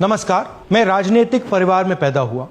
नमस्कार। मैं राजनीतिक परिवार में पैदा हुआ।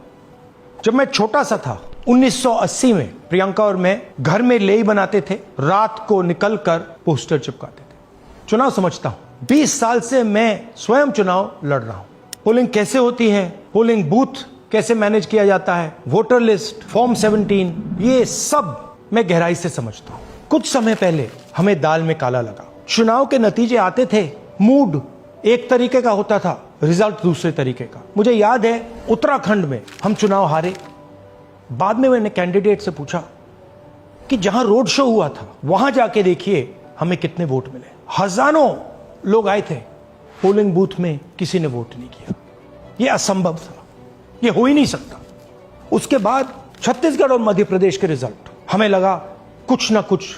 जब मैं छोटा सा था 1980 में प्रियंका और मैं घर में लेई बनाते थे, रात को निकलकर पोस्टर चिपकाते थे। चुनाव समझता हूं। 20 साल से मैं स्वयं चुनाव लड़ रहा हूं। पोलिंग कैसे होती है, पोलिंग बूथ कैसे मैनेज किया जाता है, वोटर लिस्ट, फॉर्म 17, ये सब मैं गहराई से समझता हूं। कुछ समय पहले हमें दाल में काला लगा। चुनाव के नतीजे आते थे, मूड एक तरीके का होता था, रिजल्ट दूसरे तरीके का। मुझे याद है उत्तराखंड में हम चुनाव हारे। बाद में मैंने कैंडिडेट से पूछा कि जहां रोड शो हुआ था वहां जाके देखिए हमें कितने वोट मिले। हजारों लोग आए थे, पोलिंग बूथ में किसी ने वोट नहीं किया। यह असंभव था, यह हो ही नहीं सकता। उसके बाद छत्तीसगढ़ और मध्य प्रदेश के रिजल्ट, हमें लगा कुछ ना कुछ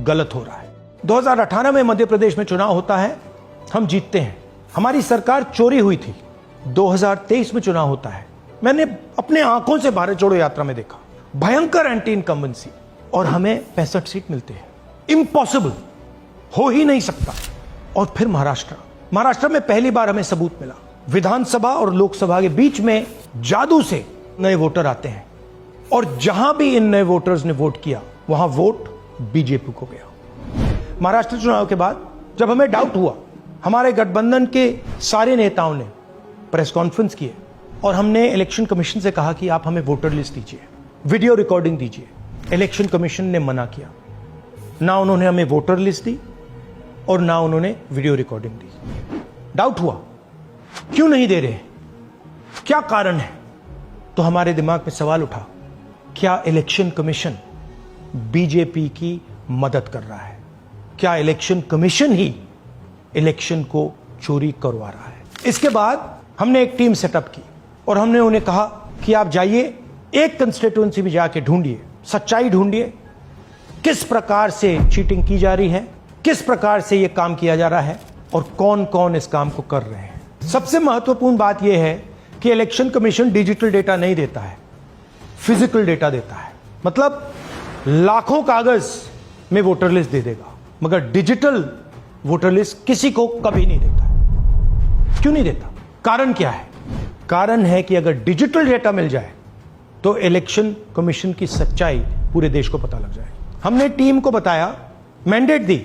गलत हो रहा है। 2018 में मध्य प्रदेश में चुनाव होता है, हम जीतते हैं। हमारी सरकार चोरी हुई थी। 2023 में चुनाव होता है, मैंने अपने आंखों से भारत जोड़ो यात्रा में देखा, भयंकर एंटी इनकम्बेंसी, और हमें 65 सीट मिलते हैं। इम्पॉसिबल, हो ही नहीं सकता। और फिर महाराष्ट्र में पहली बार हमें सबूत मिला। विधानसभा और लोकसभा के बीच में जादू से नए वोटर आते हैं, और जहां भी इन नए वोटर्स ने वोट किया वहां वोट बीजेपी को गया। महाराष्ट्र चुनाव के बाद जब हमें डाउट हुआ, हमारे गठबंधन के सारे नेताओं ने प्रेस कॉन्फ्रेंस किए और हमने इलेक्शन कमीशन से कहा कि आप हमें वोटर लिस्ट दीजिए, वीडियो रिकॉर्डिंग दीजिए। इलेक्शन कमीशन ने मना किया। ना उन्होंने हमें वोटर लिस्ट दी और ना उन्होंने वीडियो रिकॉर्डिंग दी। डाउट हुआ, क्यों नहीं दे रहे, क्या कारण है? तो हमारे दिमाग में सवाल उठा, क्या इलेक्शन कमीशन बीजेपी की मदद कर रहा है? क्या इलेक्शन कमीशन ही इलेक्शन को चोरी करवा रहा है? इसके बाद हमने एक टीम सेटअप की और हमने उन्हें कहा कि आप जाइए, एक कंस्टिट्यूएंसी भी जाके ढूंढिए, सच्चाई ढूंढिए, किस प्रकार से चीटिंग की जा रही है, किस प्रकार से यह काम किया जा रहा है और कौन कौन इस काम को कर रहे हैं। सबसे महत्वपूर्ण बात यह है कि इलेक्शन कमीशन डिजिटल डेटा नहीं देता है, फिजिकल डेटा देता है। मतलब लाखों कागज में वोटर लिस्ट दे देगा, मगर डिजिटल वोटर लिस्ट किसी को कभी नहीं देता। क्यों नहीं देता? कारण क्या है? कारण है कि अगर डिजिटल डेटा मिल जाए तो इलेक्शन कमीशन की सच्चाई पूरे देश को पता लग जाए। हमने टीम को बताया, मैंडेट दी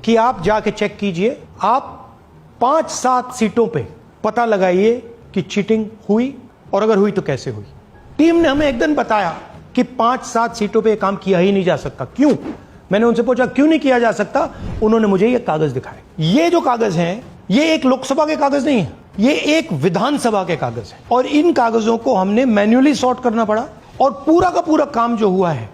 कि आप जाके चेक कीजिए, आप 5-7 सीटों पे पता लगाइए कि चीटिंग हुई, और अगर हुई तो कैसे हुई। टीम ने हमें एक दिन बताया कि 5-7 सीटों पे काम किया ही नहीं जा सकता। क्यों? मैंने उनसे पूछा क्यों नहीं किया जा सकता। उन्होंने मुझे ये कागज दिखाए। ये जो कागज हैं, ये एक लोकसभा के कागज नहीं है, ये एक विधानसभा के कागज है, और इन कागजों को हमने मैन्युअली सॉर्ट करना पड़ा। और पूरा का पूरा काम जो हुआ है,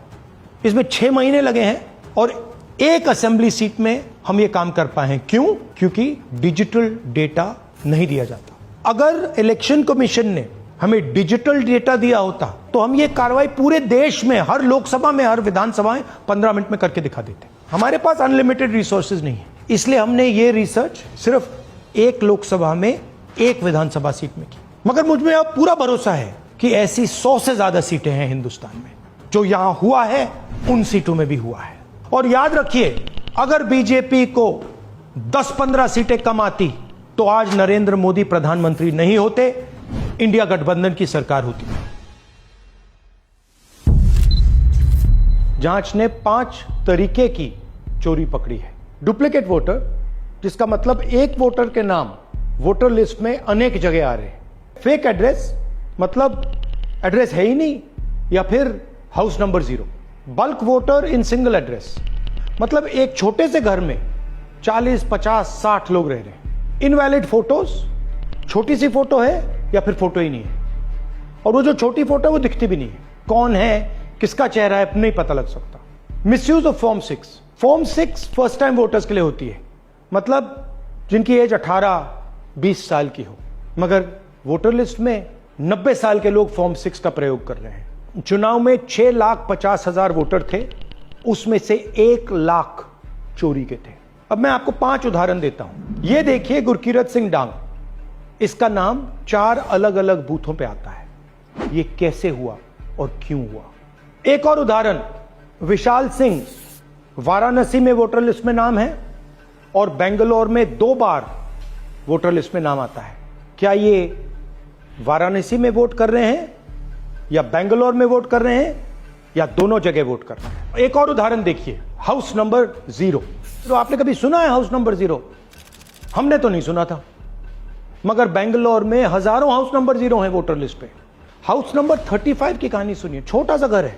इसमें 6 महीने लगे हैं, और एक असेंबली सीट में हम ये काम कर पाए हैं। क्यों? क्योंकि डिजिटल डेटा नहीं दिया जाता। अगर इलेक्शन कमीशन ने हमें डिजिटल डेटा दिया होता तो हम ये कार्रवाई पूरे देश में, हर लोकसभा में, हर विधानसभा में 15 मिनट में करके दिखा देते। हमारे पास अनलिमिटेड रिसोर्सेज नहीं है, इसलिए हमने ये रिसर्च सिर्फ एक लोकसभा में, एक विधानसभा सीट में की। मगर मुझ में अब पूरा भरोसा है कि ऐसी 100 से ज्यादा सीटें हैं हिंदुस्तान में। जो यहां हुआ है उन सीटों में भी हुआ है। और याद रखिए, अगर बीजेपी को 10-15 सीटें कम आती तो आज नरेंद्र मोदी प्रधानमंत्री नहीं होते, इंडिया गठबंधन की सरकार होती। जांच ने 5 तरीके की चोरी पकड़ी है। डुप्लीकेट वोटर, जिसका मतलब एक वोटर के नाम वोटर लिस्ट में अनेक जगह आ रहे हैं। फेक एड्रेस, मतलब एड्रेस है ही नहीं या फिर house number 0। Bulk voter in single address, मतलब एक छोटे से घर में 40, 50, 60 लोग रह रहे हैं। इनवैलिड फोटोज, छोटी सी फोटो है या फिर फोटो ही नहीं है, और वो जो छोटी फोटो है वो दिखती भी नहीं है। कौन है, किसका चेहरा है, नहीं पता लग सकता। Misuse of form 6। Form 6 first time voters के लिए होती है, मतलब जिनकी एज 18-20 साल की हो, मगर वोटर लिस्ट में 90 साल के लोग फॉर्म 6 का प्रयोग कर रहे हैं। चुनाव में 6,50,000 वोटर थे, उसमें से 1 लाख चोरी के थे। अब मैं आपको 5 उदाहरण देता हूं। यह देखिए, गुरकीरत सिंह डांग, इसका नाम 4 अलग अलग बूथों पे आता है। यह कैसे हुआ और क्यों हुआ? एक और उदाहरण, विशाल सिंह, वाराणसी में वोटर लिस्ट में नाम है और बेंगलोर में 2 बार वोटर लिस्ट में नाम आता है। क्या ये वाराणसी में वोट कर रहे हैं या बेंगलोर में वोट कर रहे हैं या दोनों जगह वोट कर रहे हैं? एक और उदाहरण देखिए, हाउस नंबर 0। तो आपने कभी सुना है हाउस नंबर 0? हमने तो नहीं सुना था, मगर बेंगलोर में हजारों हाउस नंबर 0 हैं वोटर लिस्ट पे। हाउस नंबर 35 की कहानी सुनिए। छोटा सा घर है,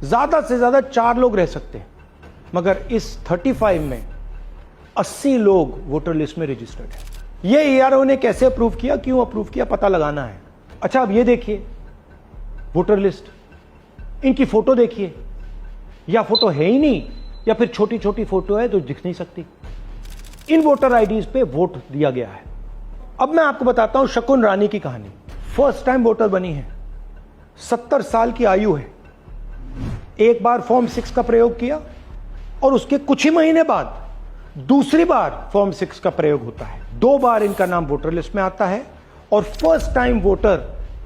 ज्यादा से ज्यादा 4 लोग रह सकते हैं, मगर इस 35 में 80 लोग वोटर लिस्ट में रजिस्टर्ड है। ये ईआरओ ने कैसे अप्रूव किया, क्यों अप्रूव किया, पता लगाना है। अच्छा, अब ये देखिए वोटर लिस्ट, इनकी फोटो देखिए, या फोटो है ही नहीं या फिर छोटी छोटी फोटो है तो दिख नहीं सकती। इन वोटर आईडीज पे वोट दिया गया है। अब मैं आपको बताता हूं शकुन रानी की कहानी। फर्स्ट टाइम वोटर बनी है, 70 साल की आयु है। एक बार फॉर्म 6 का प्रयोग किया और उसके कुछ ही महीने बाद दूसरी बार फॉर्म 6 का प्रयोग होता है। 2 बार इनका नाम वोटर लिस्ट में आता है और फर्स्ट टाइम वोटर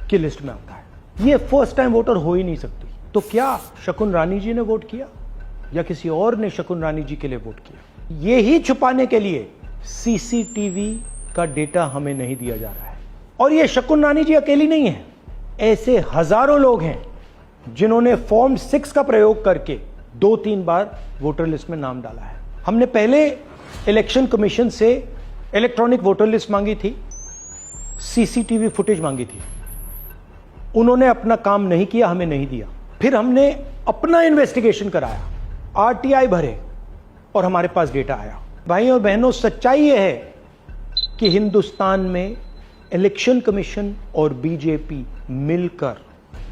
की लिस्ट में आता है। ये फर्स्ट टाइम वोटर हो ही नहीं सकती। तो क्या शकुन रानी जी ने वोट किया या किसी और ने शकुन रानी जी के लिए वोट किया? ये ही छुपाने के लिए सीसीटीवी का डेटा हमें नहीं दिया जा रहा है। और ये शकुन रानी जी अकेली नहीं है, ऐसे हजारों लोग हैं जिन्होंने फॉर्म 6 का प्रयोग करके 2-3 बार वोटर लिस्ट में नाम डाला है। हमने पहले इलेक्शन कमीशन से इलेक्ट्रॉनिक वोटर लिस्ट मांगी थी, सीसीटीवी फुटेज मांगी थी। उन्होंने अपना काम नहीं किया, हमें नहीं दिया। फिर हमने अपना इन्वेस्टिगेशन कराया, आरटीआई भरे और हमारे पास डेटा आया। भाइयों और बहनों, सच्चाई यह है कि हिंदुस्तान में इलेक्शन कमीशन और बीजेपी मिलकर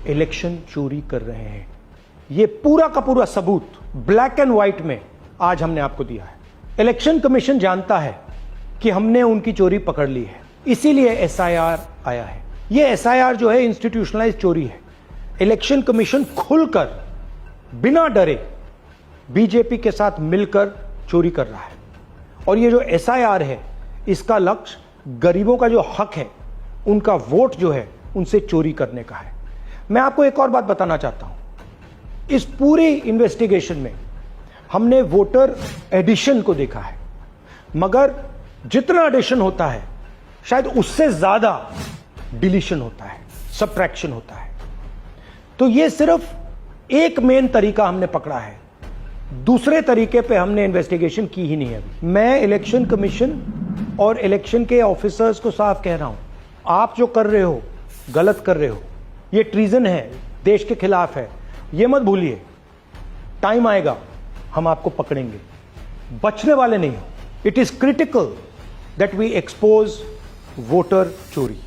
इलेक्शन चोरी कर रहे हैं। यह पूरा का पूरा सबूत ब्लैक एंड व्हाइट में आज हमने आपको दिया है। इलेक्शन कमीशन जानता है कि हमने उनकी चोरी पकड़ ली है, इसीलिए एसआईआर आया है। यह एसआईआर जो है इंस्टीट्यूशनलाइज चोरी है। इलेक्शन कमीशन खुलकर बिना डरे बीजेपी के साथ मिलकर चोरी कर रहा है। और ये जो एसआईआर है, इसका लक्ष्य गरीबों का जो हक है, उनका वोट जो है, उनसे चोरी करने का है। मैं आपको एक और बात बताना चाहता हूं। इस पूरी इन्वेस्टिगेशन में हमने वोटर एडिशन को देखा है, मगर जितना एडिशन होता है शायद उससे ज्यादा डिलीशन होता है, सब्ट्रैक्शन होता है। तो ये सिर्फ एक मेन तरीका हमने पकड़ा है, दूसरे तरीके पे हमने इन्वेस्टिगेशन की ही नहीं है अभी। मैं इलेक्शन कमीशन और इलेक्शन के ऑफिसर्स को साफ कह रहा हूं, आप जो कर रहे हो गलत कर रहे हो, ये ट्रीजन है, देश के खिलाफ है। ये मत भूलिए, टाइम आएगा हम आपको पकड़ेंगे, बचने वाले नहीं हो। It is critical that we expose voter चोरी।